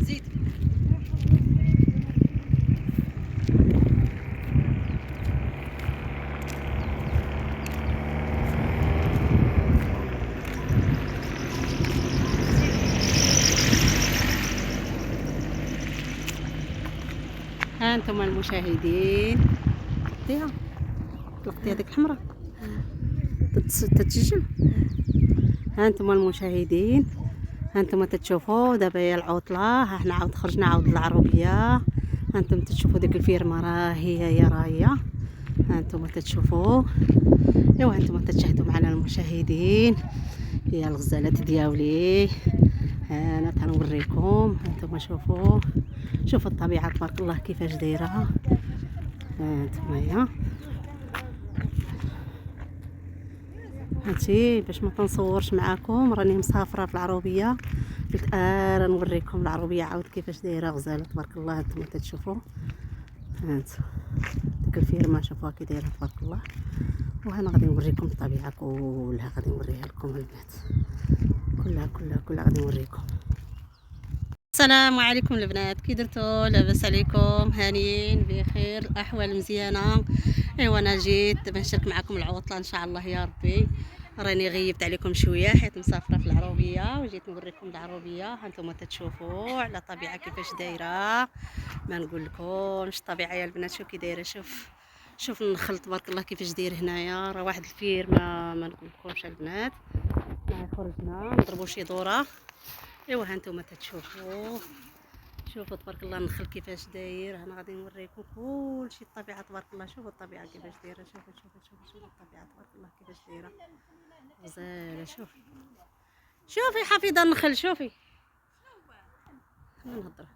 زيد ها انتم المشاهدين، طلقتيها هذيك الحمراء تتسجل. ها انتم المشاهدين، ها انتم تتشوفوا دابا هي العطله، ها حنا عاود خرجنا عاود للعروبيه. ها انتم تتشوفوا ديك الفيرما راه هي راهيه، ها انتم تتشوفوا. ايوا انتم تشاهدوا معنا المشاهدين، هي الغزالات دياولي. انا كنوريكم، انتم شوفوا الطبيعه تبارك الله كيفاش دايره. ها انتم هادشي باش ما تنصورش معاكم، راني مسافره في العروبيه، قلت نوريكم العروبيه عاود كيفاش دايره غزاله تبارك الله. انتم تشوفوا هانت ديك الفيرما، شوفوها كي دايره تبارك الله. وهنا غادي نوريكم الطبيعه كلها، غادي نوريها لكم البنات كلها غادي نوريكم. السلام عليكم البنات، كي درتوا؟ لاباس عليكم؟ هانيين بخير، الاحوال مزيانه. ايوا انا جيت نشارك معكم العطله ان شاء الله يا ربي. راني غيبت عليكم شويه حيت مسافره في العروبيه، وجيت نوريكم العروبيه. هانتوما تتشوفوا على الطبيعه كيفاش دايره، ما نقول لكمش الطبيعه يا البنات. شوف كي دايره، شوف النخل تبارك الله كيفاش داير هنايا، راه واحد الفير ما نقول لكمش البنات. خرجنا نضربوا شي دوره. ايوا هانتوما تتشوفوا، شوفوا تبارك الله النخل كيفاش داير. انا غادي نوريكم كلشي الطبيعه تبارك الله. شوفوا الطبيعه كيفاش دايره، شوفوا الطبيعه تبارك الله كيفاش دايره غزاله. شوفي حفيظه النخل، شوفي نهضر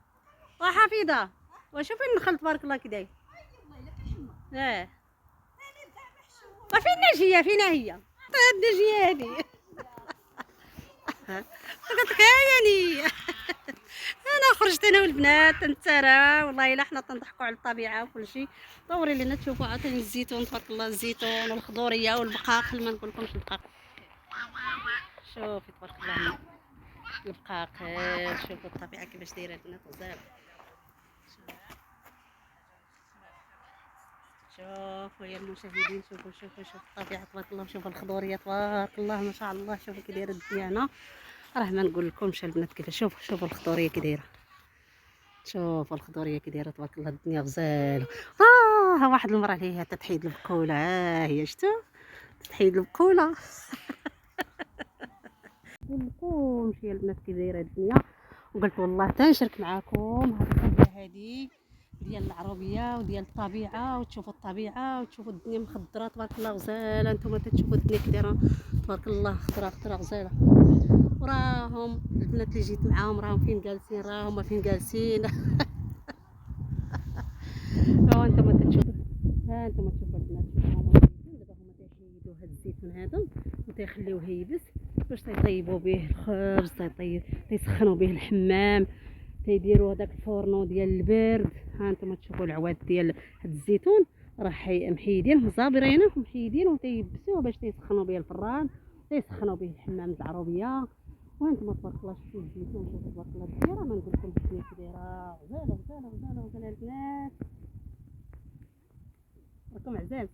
وحفيظه، وشوفي النخل تبارك الله كي داير. وفين نجيه؟ فينا هي النجيه هذه؟ قلت لك يعني انا خرجت انا والبنات نتسارى، والله الا حنا تنضحكوا على الطبيعه وكل شيء. دوري لينا تشوفوا عاوتاني الزيتون تبارك الله، الزيتون والخضوريه والبقاقل، ما نقول لكمش البقاقل. شوفي تبارك الله البقاقل، شوفوا الطبيعه كيفاش دايره البنات غزاله. شوفوا يا المشاهدين، شوفوا الطبيعه تبارك الله، شوفوا الخضوريه تبارك الله ما شاء الله. شوفوا كي دايره الدنيا هنا، راه ما نقول لكمش البنات كيفاش. شوفوا الخضوريه كي دايره، شوفوا الخضوريه كي دايره تبارك الله. الدنيا غزاله. ها واحد المراه اللي هي تتحيد البقوله، هي شفتوا تتحيد البقوله. نقولكمش يا البنات كي دايره الدنيا، وقلت والله تنشارك معاكم هذه الحاجه هذه ديال العربيه وديال الطبيعه، وتشوفوا الطبيعه وتشوفوا الدنيا مخضره تبارك الله غزاله. نتوما تشوفوا الدنيا كي دايره تبارك الله، خضره غزاله. وراهم البنات اللي جيت معاهم راهم فين جالسين، راهم فين جالسين. ها انتم تشوفوا، ها انتم تشوفوا البنات دابا هما تيحيدوا هاد الزيتون هذا وتيخليوه يبس باش تيطيبوا به الخبز، تيسخنوا به الحمام، تيديروا هذاك الفورنو ديال البرد. ها انتم تشوفوا العواد ديال هاد الزيتون راه محيدينه زابرينه ومحيدينه وتيبسوه باش تيسخنوا به الفران، تيسخنوا به الحمام العروبيه. وانتم تبارك الله شوفوا الزيتون، شوفوا تبارك الله الدنيا، ما نقول لكم الدنيا كي دايره غزاله. غزاله غزاله البنات، راكم عزاز.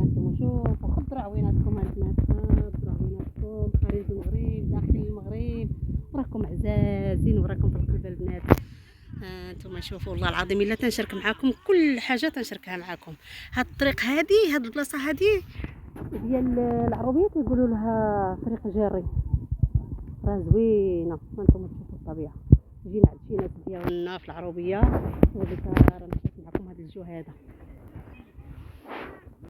انتم شوفوا خضرة عويناتكم البنات، خضرة عويناتكم، خارج المغرب داخل المغرب، وراكم عزازين وراكم في القلب البنات. انتم شوفوا والله العظيم الا تنشارك معاكم كل حاجه تنشاركها معاكم. هاد الطريق هادي، هاد البلاصه هادي ديال العروبيه كيقولوا لها طريق جاري، راه زوينه. هانتوما تشوفوا الطبيعه، جينا عند شي ناس ديالنا في العروبيه وديك راه نشارك معكم هاد الجو هذا.